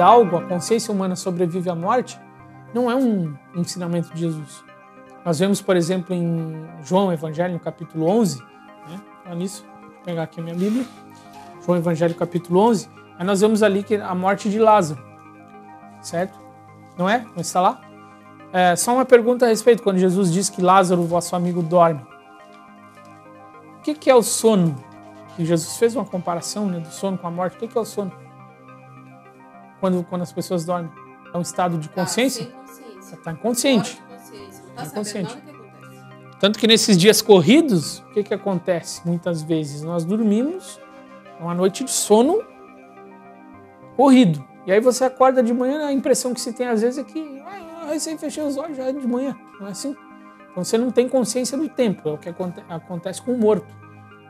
algo, a consciência humana sobrevive à morte, não é um ensinamento de Jesus. Nós vemos, por exemplo, em João Evangelho, no capítulo 11, né? Nisso, vou pegar aqui a minha Bíblia, João Evangelho, capítulo 11, aí nós vemos ali que a morte de Lázaro, certo? Não é? Não está lá? Só uma pergunta a respeito, quando Jesus diz que Lázaro, vosso amigo, dorme. O que é o sono? E Jesus fez uma comparação, né, do sono com a morte. O que é o sono? Quando as pessoas dormem. É um estado de consciência? Sem consciência. Você está inconsciente. Não está sabendo nada que acontece. Tanto que nesses dias corridos, o que acontece? Muitas vezes nós dormimos uma noite de sono corrido. E aí você acorda de manhã, a impressão que se tem às vezes é que eu recém fechei os olhos, já é de manhã. Não é assim? Então você não tem consciência do tempo. É o que acontece com o morto,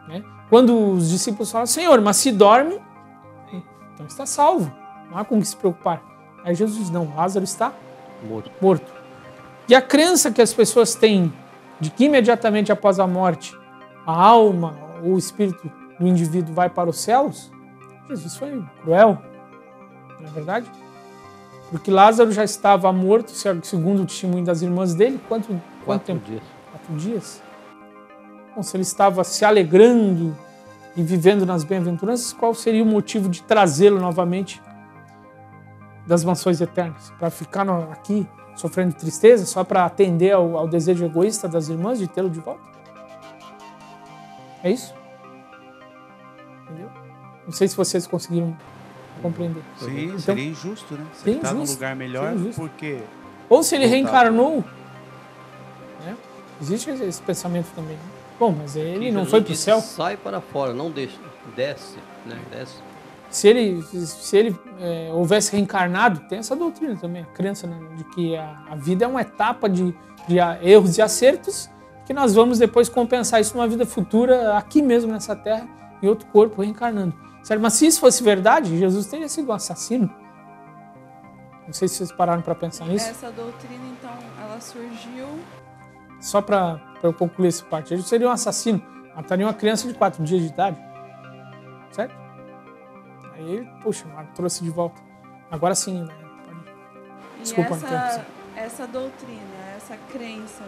né? Quando os discípulos falam, Senhor, mas se dorme, então está salvo. Não há com que se preocupar. Aí Jesus diz, não, Lázaro está morto. E a crença que as pessoas têm de que imediatamente após a morte, a alma ou o espírito do indivíduo vai para os céus, Jesus foi cruel, não é verdade? Porque Lázaro já estava morto, segundo o testemunho das irmãs dele, quanto tempo? 4 dias. Bom, se ele estava se alegrando e vivendo nas bem-aventuranças, qual seria o motivo de trazê-lo novamente das mansões eternas? Para ficar aqui sofrendo tristeza, só para atender ao desejo egoísta das irmãs de tê-lo de volta? É isso? Entendeu? Não sei se vocês conseguiram compreender. Sim, então, seria injusto, né? Você está num lugar melhor porque... Ou se ele reencarnou, né? Existe esse pensamento também. Bom, mas ele não foi para o céu. Sai para fora, não deixa, desce, né? Desce. Se ele houvesse reencarnado, tem essa doutrina também, a crença, né, de que a vida é uma etapa de erros e acertos, que nós vamos depois compensar isso numa vida futura, aqui mesmo nessa terra, em outro corpo, reencarnando. Certo? Mas se isso fosse verdade, Jesus teria sido um assassino. Não sei se vocês pararam para pensar nisso. Essa doutrina, então, ela surgiu... Só para eu concluir essa parte, ele seria um assassino, mataria uma criança de 4 dias de idade. Certo? Aí ele, puxa, trouxe de volta. Agora sim, né? Desculpa, essa doutrina, essa crença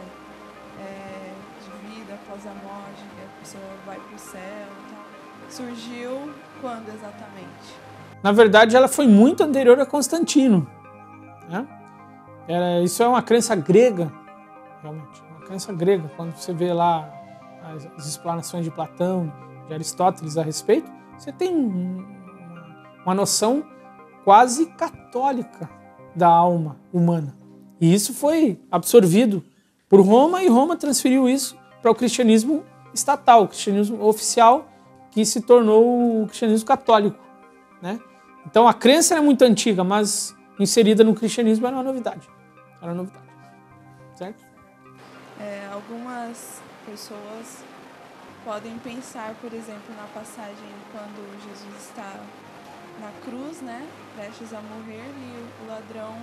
de vida após a morte, que a pessoa vai para o céu e tal, surgiu quando exatamente? Na verdade, ela foi muito anterior a Constantino, né? Isso é uma crença grega, realmente. Uma crença grega. Quando você vê lá as explanações de Platão, de Aristóteles a respeito, você tem uma noção quase católica da alma humana. E isso foi absorvido por Roma, e Roma transferiu isso para o cristianismo estatal, o cristianismo oficial, que se tornou o cristianismo católico, né? Então a crença era muito antiga, mas inserida no cristianismo era uma novidade. Era uma novidade. Certo? Algumas pessoas podem pensar, por exemplo, na passagem quando Jesus está na cruz, né, prestes a morrer, e o ladrão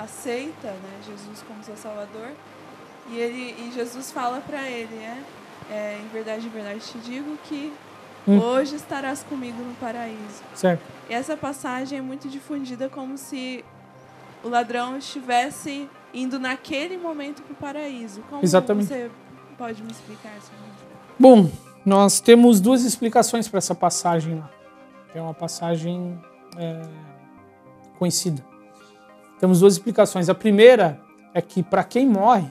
aceita, né, Jesus como seu salvador, e Jesus fala para ele, né, em verdade te digo que hoje estarás comigo no paraíso. Certo. E essa passagem é muito difundida como se o ladrão estivesse indo naquele momento para o paraíso. Como Exatamente. Você pode me explicar isso? Bom, nós temos 2 explicações para essa passagem lá. É uma passagem conhecida. Temos 2 explicações. A primeira é que para quem morre,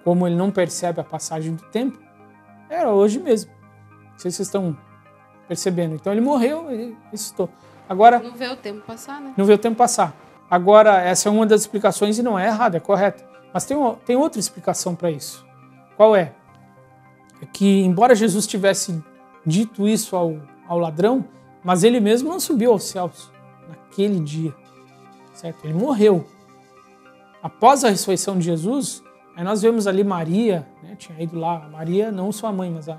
como ele não percebe a passagem do tempo, era hoje mesmo. Não sei se vocês estão percebendo. Então ele morreu e ressuscitou. Agora, não vê o tempo passar, né? Não vê o tempo passar. Agora, essa é uma das explicações e não é errada, é correta. Mas tem outra explicação para isso. Qual é? É que, embora Jesus tivesse dito isso ao ladrão, mas ele mesmo não subiu aos céus naquele dia. Certo? Ele morreu. Após a ressurreição de Jesus, aí nós vemos ali Maria, né, tinha ido lá, Maria, não sua mãe, mas a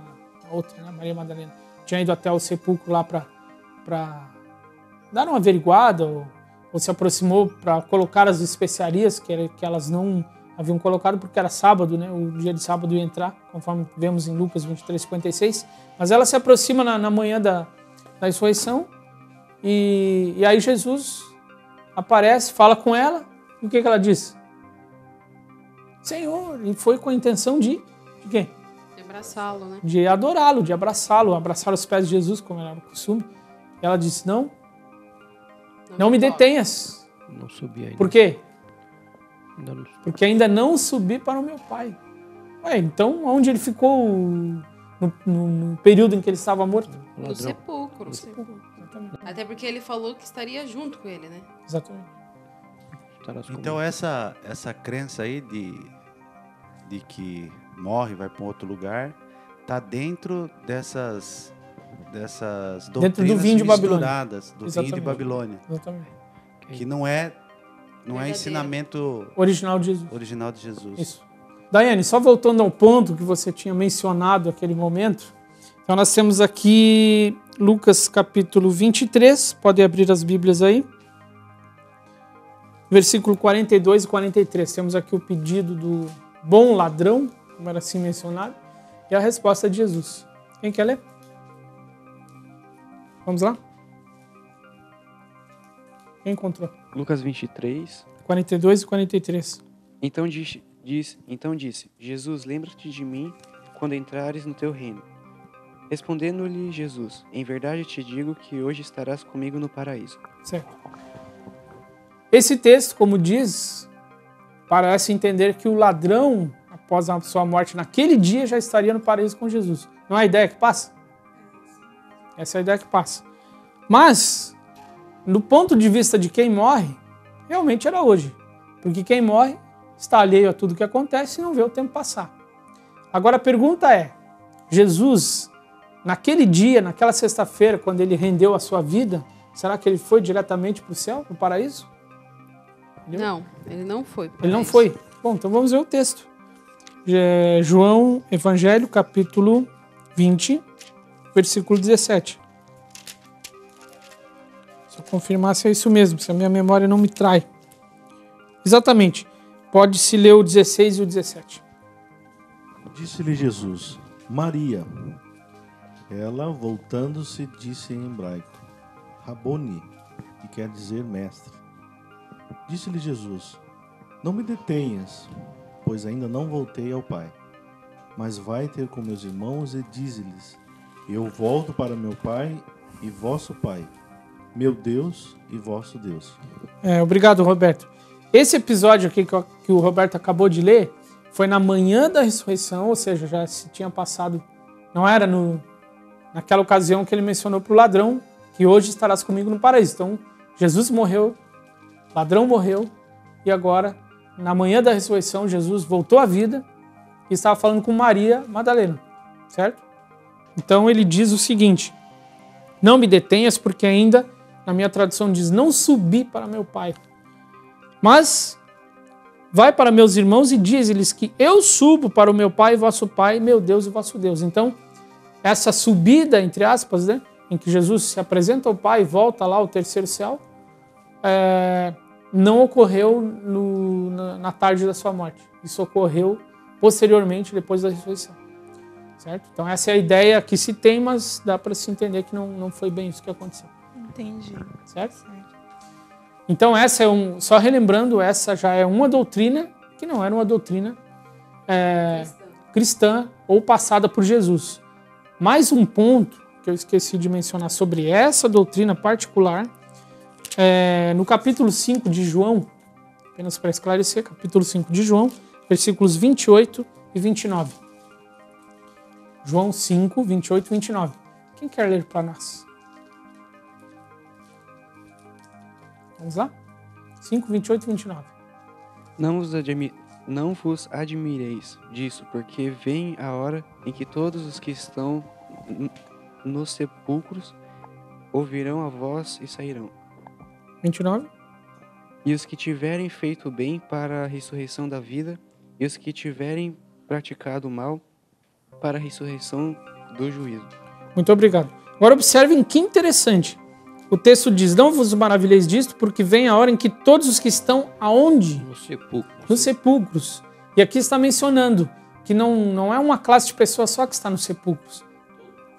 outra, né, Maria Madalena, tinha ido até o sepulcro lá para dar uma averiguada, ou se aproximou para colocar as especiarias que elas não haviam colocado, porque era sábado, né, o dia de sábado ia entrar, conforme vemos em Lucas 23:56, mas ela se aproxima na manhã da ressurreição E aí Jesus aparece, fala com ela. E o que ela diz? Senhor. E foi com a intenção de quê? De abraçá-lo, né? De adorá-lo, de abraçá-lo, abraçar os pés de Jesus, como era o costume. E ela disse, não me detenhas. Não subi ainda. Por quê? Ainda não... Porque ainda não subi para o meu pai. Ué, então onde ele ficou no período em que ele estava morto? No sepulcro. Exatamente. Até porque ele falou que estaria junto com ele, né? Exatamente. Então essa crença aí de que morre, vai para um outro lugar, tá dentro dessas doutrinas dentro do vinho de Babilônia. misturadas, do vinho de Babilônia. Exatamente. Que não é ensinamento original de Jesus. Original de Jesus. Isso. Daiane, só voltando ao ponto que você tinha mencionado naquele momento. Então nós temos aqui Lucas capítulo 23, pode abrir as Bíblias aí. Versículo 42 e 43. Temos aqui o pedido do bom ladrão, como era assim mencionado, e a resposta de Jesus. Quem quer ler? Vamos lá? Quem encontrou? Lucas 23. 42 e 43. Então disse, Jesus, lembra-te de mim quando entrares no teu reino. Respondendo-lhe Jesus, em verdade te digo que hoje estarás comigo no paraíso. Certo. Esse texto, como diz, parece entender que o ladrão, após a sua morte naquele dia, já estaria no paraíso com Jesus. Não é a ideia que passa? Essa é a ideia que passa. Mas, do ponto de vista de quem morre, realmente era hoje. Porque quem morre está alheio a tudo que acontece e não vê o tempo passar. Agora a pergunta é, Jesus, naquele dia, naquela sexta-feira, quando ele rendeu a sua vida, será que ele foi diretamente para o céu, para o paraíso? Entendeu? Não, ele não foi. Ele não foi. Bom, então vamos ver o texto. João, Evangelho, capítulo 20, versículo 17. Se eu confirmar se é isso mesmo, se a minha memória não me trai. Exatamente. Pode-se ler o 16 e o 17. Disse-lhe Jesus, Maria. Ela, voltando-se, disse em hebraico, Raboni, que quer dizer mestre. Disse-lhe Jesus, não me detenhas, pois ainda não voltei ao Pai. Mas vai ter com meus irmãos e dize-lhes, eu volto para meu Pai e vosso Pai, meu Deus e vosso Deus. Obrigado, Roberto. Esse episódio aqui que o Roberto acabou de ler foi na manhã da ressurreição, ou seja, já se tinha passado, não era naquela ocasião que ele mencionou para o ladrão, que hoje estarás comigo no paraíso. Então, Jesus morreu, o ladrão morreu, e agora, na manhã da ressurreição, Jesus voltou à vida e estava falando com Maria Madalena, certo? Então, ele diz o seguinte, não me detenhas, porque ainda, na minha tradução diz, não subi para meu Pai. Mas vai para meus irmãos e diz-lhes que eu subo para o meu Pai e vosso Pai, meu Deus e vosso Deus. Então, essa subida, entre aspas, né, em que Jesus se apresenta ao Pai e volta lá ao terceiro céu, não ocorreu na tarde da sua morte. Isso ocorreu posteriormente, depois da ressurreição. Certo? Então, essa é a ideia que se tem, mas dá para se entender que não foi bem isso que aconteceu. Entendi. Certo? Então, essa só relembrando, essa já é uma doutrina que não era uma doutrina cristã ou passada por Jesus. Mais um ponto que eu esqueci de mencionar sobre essa doutrina particular, no capítulo 5 de João, apenas para esclarecer, capítulo 5 de João, versículos 28 e 29. João 5, 28 e 29. Quem quer ler para nós? Vamos lá? 5, 28 e 29. Não vos admireis disso, porque vem a hora em que todos os que estão nos sepulcros ouvirão a voz e sairão. 29. E os que tiverem feito bem para a ressurreição da vida, e os que tiverem praticado mal para a ressurreição do juízo. Muito obrigado. Agora observem que interessante. O texto diz, não vos maravilheis disto, porque vem a hora em que todos os que estão aonde? Nos sepulcros. Nos sepulcros. E aqui está mencionando que não é uma classe de pessoas só que está nos sepulcros.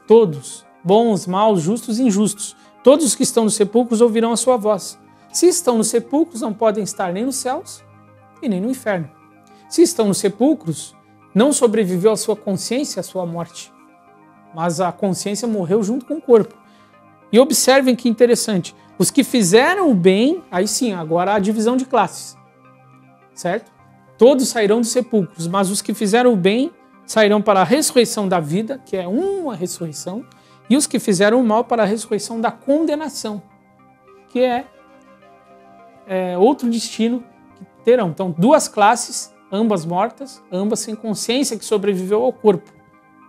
Todos. Bons, maus, justos e injustos. Todos os que estão nos sepulcros ouvirão a sua voz. Se estão nos sepulcros, não podem estar nem nos céus e nem no inferno. Se estão nos sepulcros, não sobreviveu a sua consciência à sua morte, mas a consciência morreu junto com o corpo. E observem que interessante, os que fizeram o bem, aí sim, agora a divisão de classes, certo? Todos sairão dos sepulcros, mas os que fizeram o bem sairão para a ressurreição da vida, que é uma ressurreição, e os que fizeram o mal para a ressurreição da condenação, que é outro destino que terão. Então, duas classes, ambas mortas, ambas sem consciência que sobreviveu ao corpo.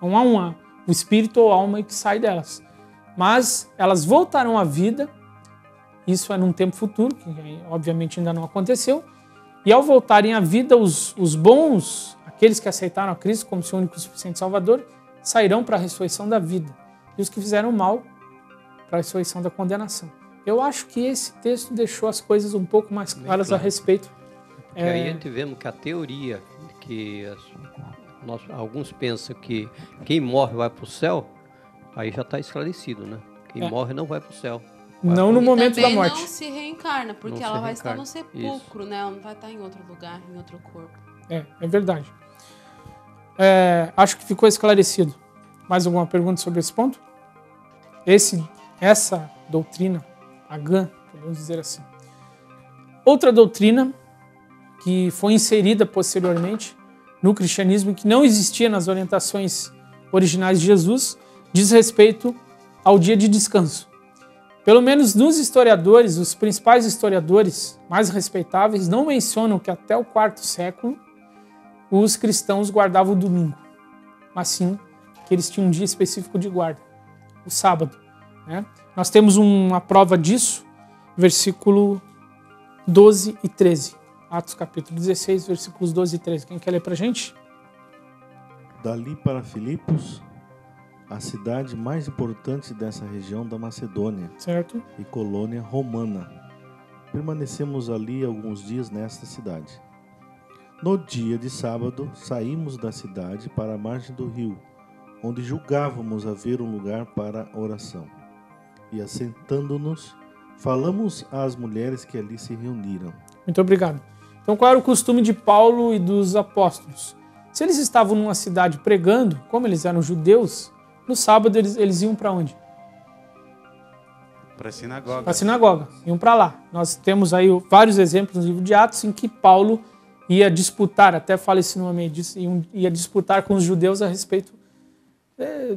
Não há o espírito ou alma que sai delas. Mas elas voltarão à vida, isso é num tempo futuro, que obviamente ainda não aconteceu, e ao voltarem à vida, os bons, aqueles que aceitaram a Cristo como seu único e suficiente Salvador, sairão para a ressurreição da vida. E os que fizeram mal, para a ressurreição da condenação. Eu acho que esse texto deixou as coisas um pouco mais claras a respeito. Porque aí a gente vemos que a teoria, que alguns pensam que quem morre vai para o céu, aí já está esclarecido, né? Quem morre não vai para o céu. Não no momento da morte. Não se reencarna, porque Não ela se vai estar reencarna. no sepulcro, né? Ela não vai estar em outro lugar, em outro corpo. É verdade. Acho que ficou esclarecido. Mais alguma pergunta sobre esse ponto? Essa doutrina pagã, podemos dizer assim. Outra doutrina que foi inserida posteriormente no cristianismo e que não existia nas orientações originais de Jesus, diz respeito ao dia de descanso. Pelo menos nos historiadores, os principais historiadores mais respeitáveis não mencionam que até o IV século os cristãos guardavam o domingo, mas sim que eles tinham um dia específico de guarda, o sábado, né? Nós temos uma prova disso, versículo 12 e 13. Atos capítulo 16, versículos 12 e 13. Quem quer ler pra gente? Dali para Filipos, a cidade mais importante dessa região da Macedônia, Certo? e colônia romana. Permanecemos ali alguns dias nesta cidade. No dia de sábado, saímos da cidade para a margem do rio, onde julgávamos haver um lugar para oração. E assentando-nos, falamos às mulheres que ali se reuniram. Muito obrigado. Então, qual era o costume de Paulo e dos apóstolos? Se eles estavam numa cidade pregando, como eles eram judeus, no sábado eles iam para onde? Para a sinagoga. Para a sinagoga, iam para lá. Nós temos aí vários exemplos no livro de Atos em que Paulo ia disputar, até fala esse nome aí, ia disputar com os judeus a respeito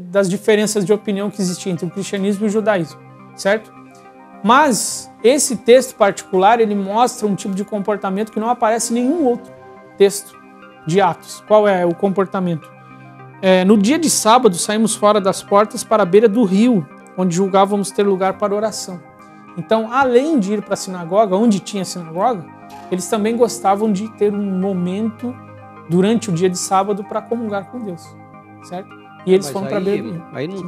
das diferenças de opinião que existiam entre o cristianismo e o judaísmo, certo? Mas esse texto particular, ele mostra um tipo de comportamento que não aparece em nenhum outro texto de Atos. Qual é o comportamento? No dia de sábado, saímos fora das portas para a beira do rio, onde julgávamos ter lugar para oração. Então, além de ir para a sinagoga, onde tinha sinagoga, eles também gostavam de ter um momento durante o dia de sábado para comungar com Deus, certo? E eles foram para a beira do rio. Aí não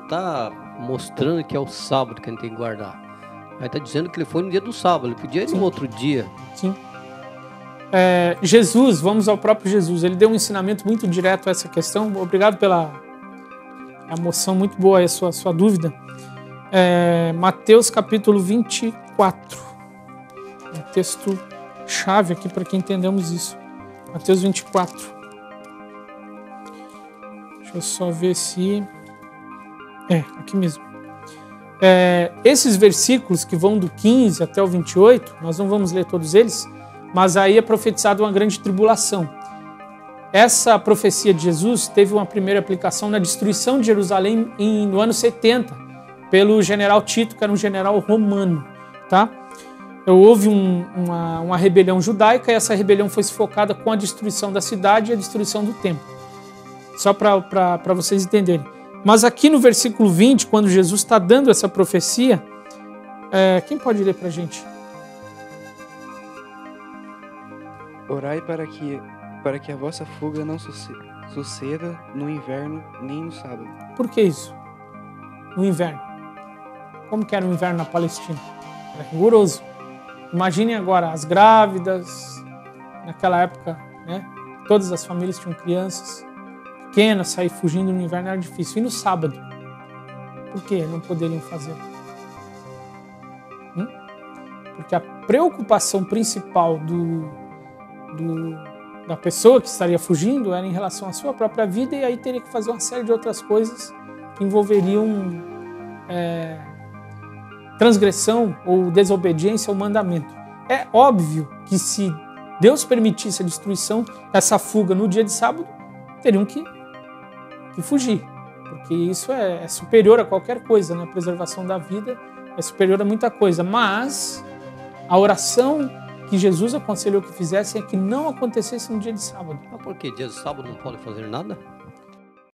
tá mostrando que é o sábado que a gente tem que guardar. Aí está dizendo que ele foi no dia do sábado, ele podia ir no outro dia. Sim. Jesus, vamos ao próprio Jesus, ele deu um ensinamento muito direto a essa questão. Obrigado pela moção, muito boa a sua dúvida. Mateus capítulo 24. Um texto chave aqui para que entendamos isso. Mateus 24. Deixa eu só ver se... aqui mesmo. Esses versículos que vão do 15 até o 28, nós não vamos ler todos eles, mas aí é profetizado uma grande tribulação. Essa profecia de Jesus teve uma primeira aplicação na destruição de Jerusalém no ano 70, pelo general Tito, que era um general romano. Tá? Houve uma rebelião judaica e essa rebelião foi sufocada com a destruição da cidade e a destruição do templo. Só para vocês entenderem. Mas aqui no versículo 20, quando Jesus está dando essa profecia, quem pode ler para a gente? Orai para que a vossa fuga não suceda no inverno nem no sábado. Por que isso? No inverno. Como que era o inverno na Palestina? Era rigoroso. Imaginem agora as grávidas, naquela época, né? Todas as famílias tinham crianças pequenas, sair fugindo no inverno era difícil. E no sábado? Por que não poderiam fazer? Porque a preocupação principal da pessoa que estaria fugindo era em relação à sua própria vida, e aí teria que fazer uma série de outras coisas que envolveriam transgressão ou desobediência ao mandamento. É óbvio que se Deus permitisse a destruição, essa fuga no dia de sábado, teriam que fugir, porque isso é superior a qualquer coisa, né? A preservação da vida é superior a muita coisa, mas a oração que Jesus aconselhou que fizessem é que não acontecesse no dia de sábado. Mas por que? Dia de sábado não pode fazer nada?